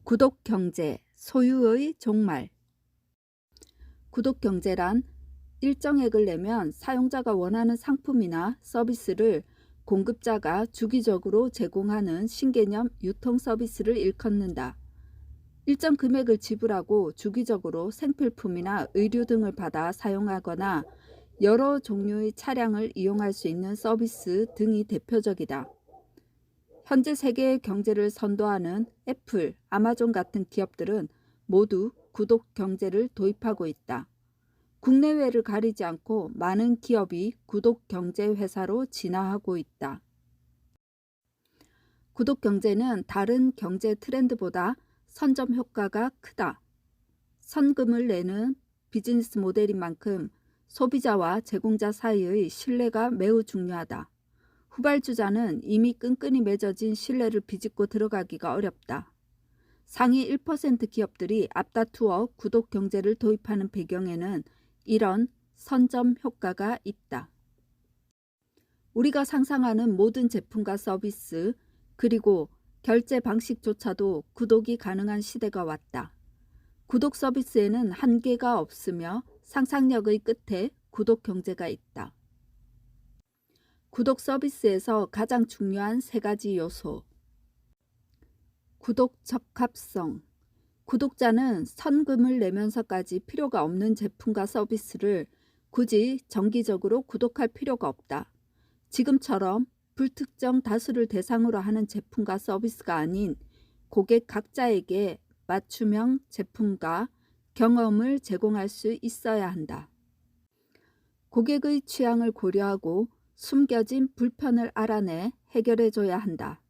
구독경제, 소유의 종말. 구독경제란 일정액을 내면 사용자가 원하는 상품이나 서비스를 공급자가 주기적으로 제공하는 신개념 유통 서비스를 일컫는다. 일정 금액을 지불하고 주기적으로 생필품이나 의류 등을 받아 사용하거나 여러 종류의 차량을 이용할 수 있는 서비스 등이 대표적이다. 현재 세계의 경제를 선도하는 애플, 아마존 같은 기업들은 모두 구독 경제를 도입하고 있다. 국내외를 가리지 않고 많은 기업이 구독 경제 회사로 진화하고 있다. 구독 경제는 다른 경제 트렌드보다 선점 효과가 크다. 선금을 내는 비즈니스 모델인 만큼 소비자와 제공자 사이의 신뢰가 매우 중요하다. 후발주자는 이미 끈끈이 맺어진 신뢰를 비집고 들어가기가 어렵다. 상위 1% 기업들이 앞다투어 구독 경제를 도입하는 배경에는 이런 선점 효과가 있다. 우리가 상상하는 모든 제품과 서비스, 그리고 결제 방식조차도 구독이 가능한 시대가 왔다. 구독 서비스에는 한계가 없으며 상상력의 끝에 구독 경제가 있다. 구독 서비스에서 가장 중요한 세 가지 요소. 구독 적합성. 구독자는 선금을 내면서까지 필요가 없는 제품과 서비스를 굳이 정기적으로 구독할 필요가 없다. 지금처럼 불특정 다수를 대상으로 하는 제품과 서비스가 아닌 고객 각자에게 맞춤형 제품과 경험을 제공할 수 있어야 한다. 고객의 취향을 고려하고 숨겨진 불편을 알아내 해결해줘야 한다.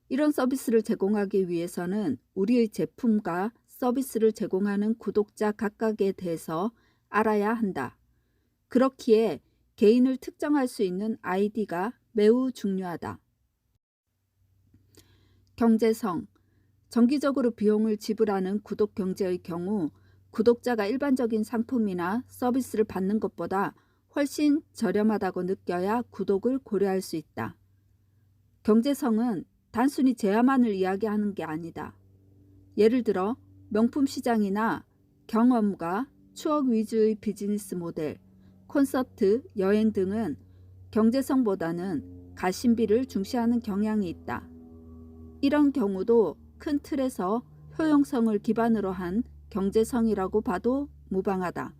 이런 서비스를 제공하기 위해서는 우리의 제품과 서비스를 제공하는 구독자 각각에 대해서 알아야 한다. 그렇기에 개인을 특정할 수 있는 아이디가 매우 중요하다. 경제성. 정기적으로 비용을 지불하는 구독 경제의 경우 구독자가 일반적인 상품이나 서비스를 받는 것보다 훨씬 저렴하다고 느껴야 구독을 고려할 수 있다. 경제성은 단순히 제야만을 이야기하는 게 아니다. 예를 들어 명품 시장이나 경험과 추억 위주의 비즈니스 모델, 콘서트, 여행 등은 경제성보다는 가심비를 중시하는 경향이 있다. 이런 경우도 큰 틀에서 효용성을 기반으로 한 경제성이라고 봐도 무방하다.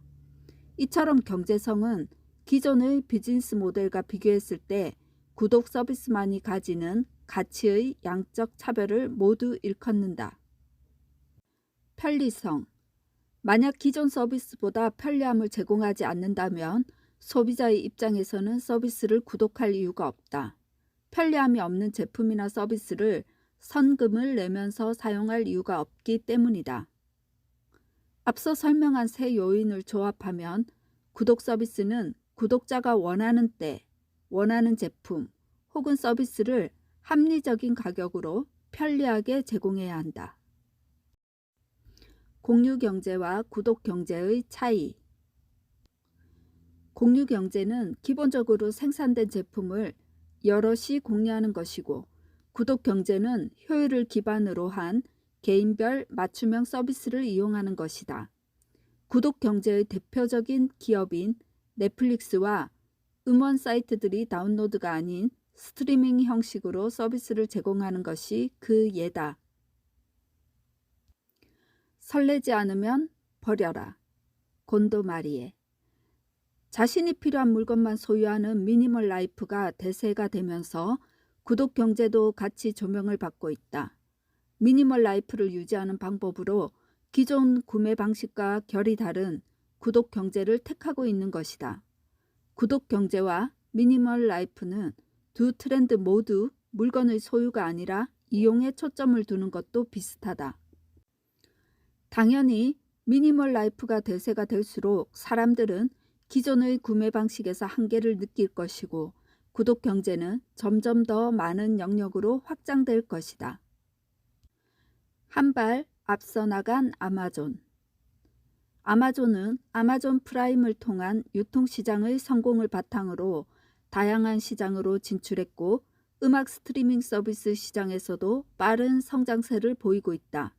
이처럼 경제성은 기존의 비즈니스 모델과 비교했을 때 구독 서비스만이 가지는 가치의 양적 차별을 모두 일컫는다. 편리성. 만약 기존 서비스보다 편리함을 제공하지 않는다면 소비자의 입장에서는 서비스를 구독할 이유가 없다. 편리함이 없는 제품이나 서비스를 선금을 내면서 사용할 이유가 없기 때문이다. 앞서 설명한 세 요인을 조합하면 구독 서비스는 구독자가 원하는 때, 원하는 제품 혹은 서비스를 합리적인 가격으로 편리하게 제공해야 한다. 공유경제와 구독경제의 차이. 공유경제는 기본적으로 생산된 제품을 여럿이 공유하는 것이고, 구독경제는 효율을 기반으로 한 개인별 맞춤형 서비스를 이용하는 것이다. 구독경제의 대표적인 기업인 넷플릭스와 음원 사이트들이 다운로드가 아닌 스트리밍 형식으로 서비스를 제공하는 것이 그 예다. 설레지 않으면 버려라. 곤도 마리에. 자신이 필요한 물건만 소유하는 미니멀 라이프가 대세가 되면서 구독 경제도 같이 조명을 받고 있다. 미니멀 라이프를 유지하는 방법으로 기존 구매 방식과 결이 다른 구독 경제를 택하고 있는 것이다. 구독 경제와 미니멀 라이프는 두 트렌드 모두 물건의 소유가 아니라 이용에 초점을 두는 것도 비슷하다. 당연히 미니멀 라이프가 대세가 될수록 사람들은 기존의 구매 방식에서 한계를 느낄 것이고 구독 경제는 점점 더 많은 영역으로 확장될 것이다. 한 발 앞서 나간 아마존. 아마존은 아마존 프라임을 통한 유통시장의 성공을 바탕으로 다양한 시장으로 진출했고 음악 스트리밍 서비스 시장에서도 빠른 성장세를 보이고 있다.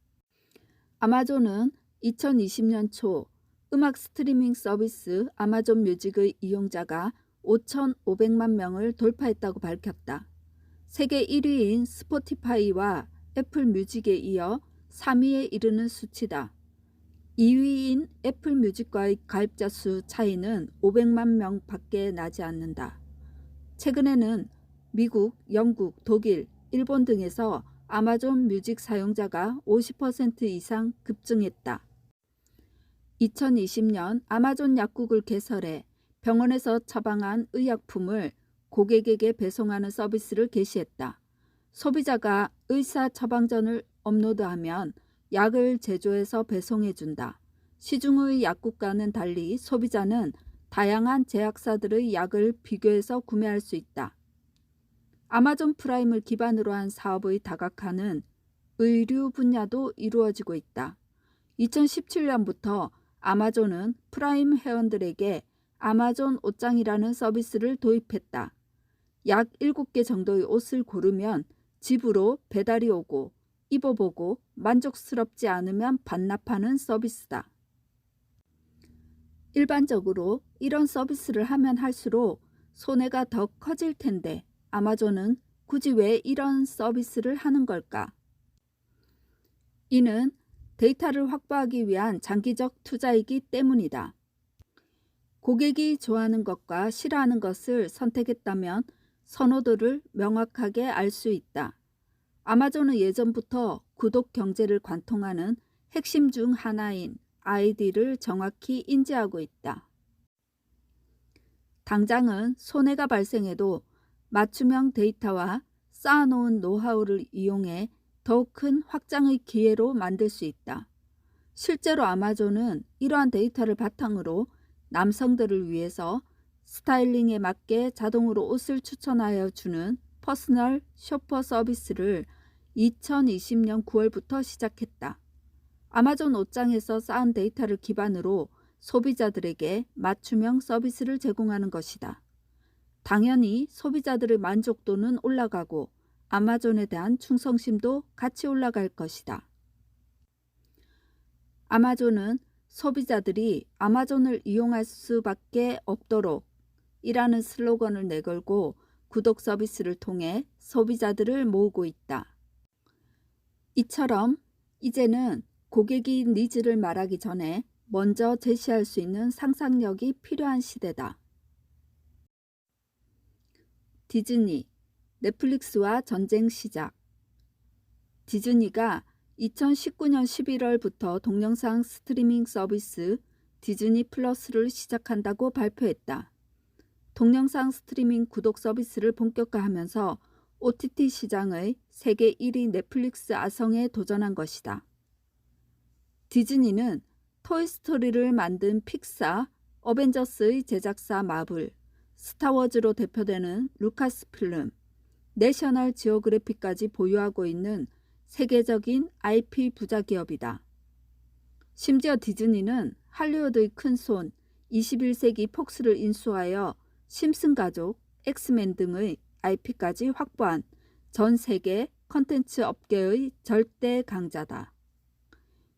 아마존은 2020년 초 음악 스트리밍 서비스 아마존 뮤직의 이용자가 5,500만 명을 돌파했다고 밝혔다. 세계 1위인 스포티파이와 애플 뮤직에 이어 3위에 이르는 수치다. 2위인 애플 뮤직과의 가입자 수 차이는 500만 명밖에 나지 않는다. 최근에는 미국, 영국, 독일, 일본 등에서 아마존 뮤직 사용자가 50% 이상 급증했다. 2020년 아마존 약국을 개설해 병원에서 처방한 의약품을 고객에게 배송하는 서비스를 개시했다. 소비자가 의사 처방전을 업로드하면 약을 제조해서 배송해준다. 시중의 약국과는 달리 소비자는 다양한 제약사들의 약을 비교해서 구매할 수 있다. 아마존 프라임을 기반으로 한 사업의 다각화는 의류 분야도 이루어지고 있다. 2017년부터 아마존은 프라임 회원들에게 아마존 옷장이라는 서비스를 도입했다. 약 7개 정도의 옷을 고르면 집으로 배달이 오고 입어보고 만족스럽지 않으면 반납하는 서비스다. 일반적으로 이런 서비스를 하면 할수록 손해가 더 커질 텐데 아마존은 굳이 왜 이런 서비스를 하는 걸까? 이는 데이터를 확보하기 위한 장기적 투자이기 때문이다. 고객이 좋아하는 것과 싫어하는 것을 선택했다면 선호도를 명확하게 알 수 있다. 아마존은 예전부터 구독 경제를 관통하는 핵심 중 하나인 아이디를 정확히 인지하고 있다. 당장은 손해가 발생해도 맞춤형 데이터와 쌓아놓은 노하우를 이용해 더욱 큰 확장의 기회로 만들 수 있다. 실제로 아마존은 이러한 데이터를 바탕으로 남성들을 위해서 스타일링에 맞게 자동으로 옷을 추천하여 주는 퍼스널 쇼퍼 서비스를 2020년 9월부터 시작했다. 아마존 옷장에서 쌓은 데이터를 기반으로 소비자들에게 맞춤형 서비스를 제공하는 것이다. 당연히 소비자들의 만족도는 올라가고 아마존에 대한 충성심도 같이 올라갈 것이다. 아마존은 소비자들이 아마존을 이용할 수밖에 없도록 이라는 슬로건을 내걸고 구독 서비스를 통해 소비자들을 모으고 있다. 이처럼 이제는 고객이 니즈를 말하기 전에 먼저 제시할 수 있는 상상력이 필요한 시대다. 디즈니, 넷플릭스와 전쟁 시작. 디즈니가 2019년 11월부터 동영상 스트리밍 서비스 디즈니 플러스를 시작한다고 발표했다. 동영상 스트리밍 구독 서비스를 본격화하면서 OTT 시장의 세계 1위 넷플릭스 아성에 도전한 것이다. 디즈니는 토이스토리를 만든 픽사, 어벤져스의 제작사 마블, 스타워즈로 대표되는 루카스필름, 내셔널 지오그래픽까지 보유하고 있는 세계적인 IP 부자 기업이다. 심지어 디즈니는 할리우드의 큰손 21세기 폭스를 인수하여 심슨 가족, 엑스맨 등의 IP까지 확보한 전 세계 컨텐츠 업계의 절대 강자다.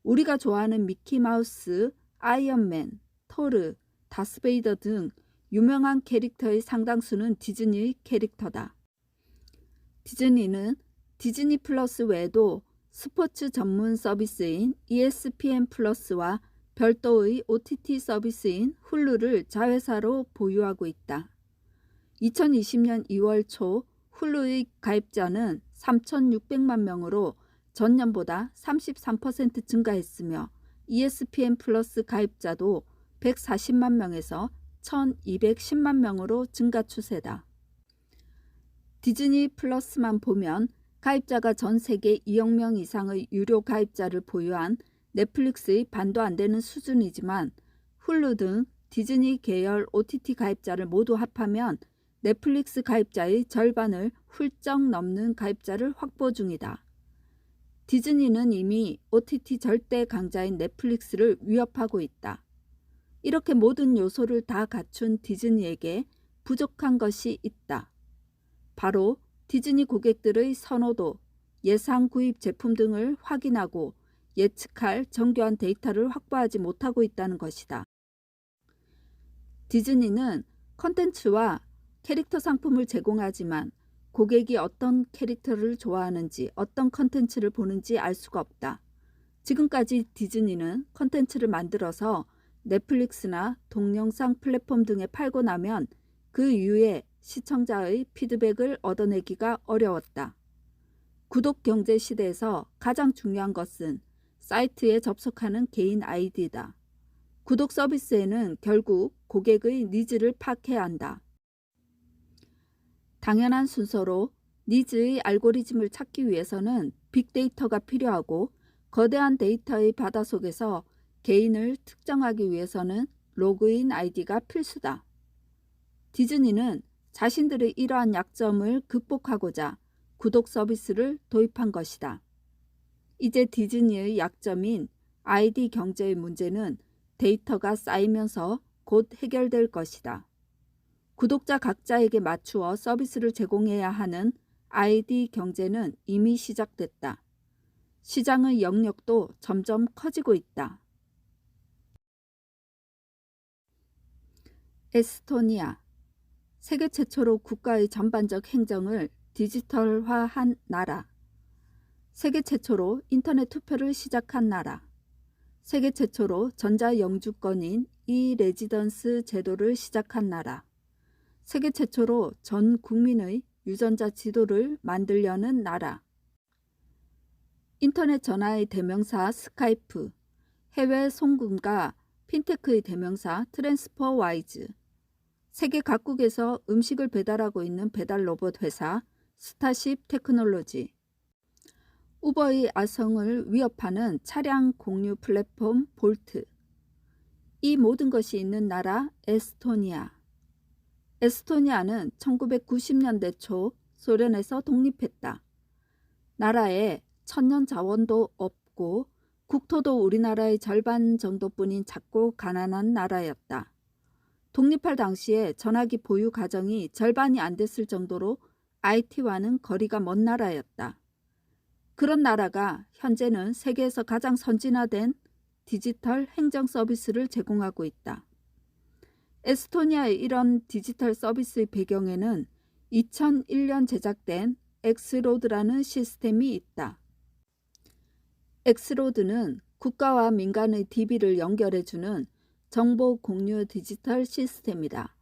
우리가 좋아하는 미키마우스, 아이언맨, 토르, 다스베이더 등 유명한 캐릭터의 상당수는 디즈니의 캐릭터다. 디즈니는 디즈니 플러스 외에도 스포츠 전문 서비스인 ESPN 플러스와 별도의 OTT 서비스인 훌루를 자회사로 보유하고 있다. 2020년 2월 초 훌루의 가입자는 3,600만 명으로 전년보다 33% 증가했으며 ESPN 플러스 가입자도 140만 명에서 1,210만 명으로 증가 추세다. 디즈니 플러스만 보면 가입자가 전 세계 2억 명 이상의 유료 가입자를 보유한 넷플릭스의 반도 안 되는 수준이지만 훌루 등 디즈니 계열 OTT 가입자를 모두 합하면 넷플릭스 가입자의 절반을 훌쩍 넘는 가입자를 확보 중이다. 디즈니는 이미 OTT 절대 강자인 넷플릭스를 위협하고 있다. 이렇게 모든 요소를 다 갖춘 디즈니에게 부족한 것이 있다. 바로 디즈니 고객들의 선호도, 예상 구입 제품 등을 확인하고 예측할 정교한 데이터를 확보하지 못하고 있다는 것이다. 디즈니는 컨텐츠와 캐릭터 상품을 제공하지만 고객이 어떤 캐릭터를 좋아하는지, 어떤 컨텐츠를 보는지 알 수가 없다. 지금까지 디즈니는 컨텐츠를 만들어서 넷플릭스나 동영상 플랫폼 등에 팔고 나면 그 이후에 시청자의 피드백을 얻어내기가 어려웠다. 구독 경제 시대에서 가장 중요한 것은 사이트에 접속하는 개인 아이디다. 구독 서비스에는 결국 고객의 니즈를 파악해야 한다. 당연한 순서로 니즈의 알고리즘을 찾기 위해서는 빅데이터가 필요하고 거대한 데이터의 바다 속에서 개인을 특정하기 위해서는 로그인 아이디가 필수다. 디즈니는 자신들의 이러한 약점을 극복하고자 구독 서비스를 도입한 것이다. 이제 디즈니의 약점인 아이디 경제의 문제는 데이터가 쌓이면서 곧 해결될 것이다. 구독자 각자에게 맞추어 서비스를 제공해야 하는 아이디 경제는 이미 시작됐다. 시장의 영역도 점점 커지고 있다. 에스토니아, 세계 최초로 국가의 전반적 행정을 디지털화한 나라. 세계 최초로 인터넷 투표를 시작한 나라. 세계 최초로 전자영주권인 이-레지던스 제도를 시작한 나라. 세계 최초로 전 국민의 유전자 지도를 만들려는 나라. 인터넷 전화의 대명사 스카이프, 해외 송금과 핀테크의 대명사 트랜스퍼와이즈, 세계 각국에서 음식을 배달하고 있는 배달 로봇 회사 스타쉽 테크놀로지, 우버의 아성을 위협하는 차량 공유 플랫폼 볼트. 이 모든 것이 있는 나라 에스토니아. 에스토니아는 1990년대 초 소련에서 독립했다. 나라에 천연 자원도 없고 국토도 우리나라의 절반 정도뿐인 작고 가난한 나라였다. 독립할 당시에 전화기 보유 가정이 절반이 안 됐을 정도로 IT와는 거리가 먼 나라였다. 그런 나라가 현재는 세계에서 가장 선진화된 디지털 행정 서비스를 제공하고 있다. 에스토니아의 이런 디지털 서비스의 배경에는 2001년 제작된 엑스로드라는 시스템이 있다. 엑스로드는 국가와 민간의 DB를 연결해주는 정보 공유 디지털 시스템이다.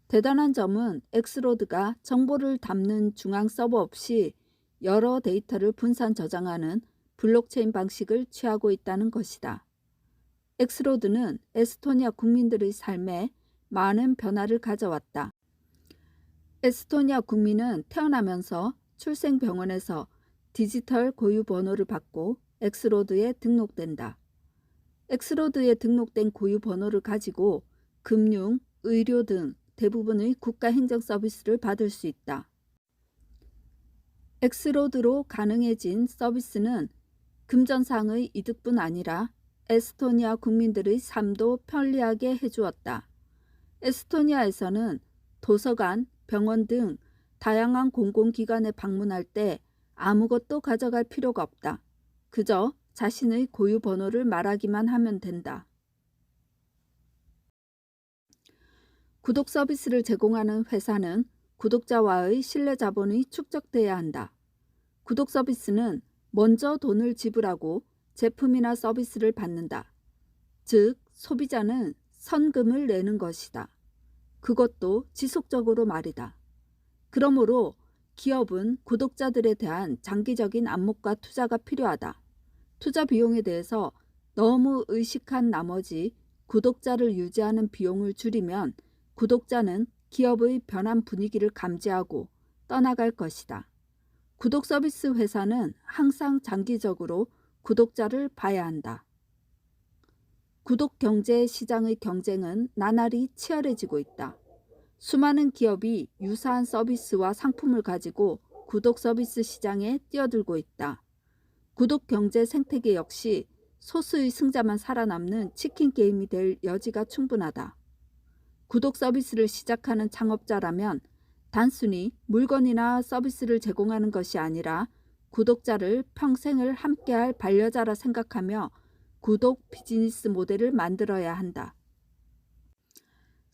대단한 점은 엑스로드가 정보를 담는 중앙 서버 없이 여러 데이터를 분산 저장하는 블록체인 방식을 취하고 있다는 것이다. 엑스로드는 에스토니아 국민들의 삶에 많은 변화를 가져왔다. 에스토니아 국민은 태어나면서 출생병원에서 디지털 고유 번호를 받고 엑스로드에 등록된다. 엑스로드에 등록된 고유 번호를 가지고 금융, 의료 등 대부분의 국가 행정 서비스를 받을 수 있다. 엑스로드로 가능해진 서비스는 금전상의 이득뿐 아니라 에스토니아 국민들의 삶도 편리하게 해주었다. 에스토니아에서는 도서관, 병원 등 다양한 공공기관에 방문할 때 아무것도 가져갈 필요가 없다. 그저 자신의 고유 번호를 말하기만 하면 된다. 구독 서비스를 제공하는 회사는 구독자와의 신뢰 자본이 축적돼야 한다. 구독 서비스는 먼저 돈을 지불하고 제품이나 서비스를 받는다. 즉, 소비자는 선금을 내는 것이다. 그것도 지속적으로 말이다. 그러므로 기업은 구독자들에 대한 장기적인 안목과 투자가 필요하다. 투자 비용에 대해서 너무 의식한 나머지 구독자를 유지하는 비용을 줄이면 구독자는 기업의 변한 분위기를 감지하고 떠나갈 것이다. 구독 서비스 회사는 항상 장기적으로 구독자를 봐야 한다. 구독 경제 시장의 경쟁은 나날이 치열해지고 있다. 수많은 기업이 유사한 서비스와 상품을 가지고 구독 서비스 시장에 뛰어들고 있다. 구독 경제 생태계 역시 소수의 승자만 살아남는 치킨 게임이 될 여지가 충분하다. 구독 서비스를 시작하는 창업자라면 단순히 물건이나 서비스를 제공하는 것이 아니라 구독자를 평생을 함께할 반려자라 생각하며 구독 비즈니스 모델을 만들어야 한다.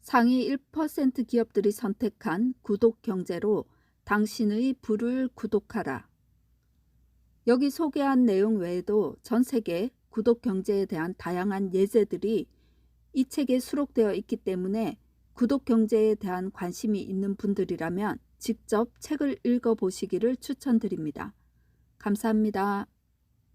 상위 1% 기업들이 선택한 구독 경제로 당신의 부를 구독하라. 여기 소개한 내용 외에도 전 세계 구독 경제에 대한 다양한 예제들이 이 책에 수록되어 있기 때문에 구독 경제에 대한 관심이 있는 분들이라면 직접 책을 읽어보시기를 추천드립니다. 감사합니다.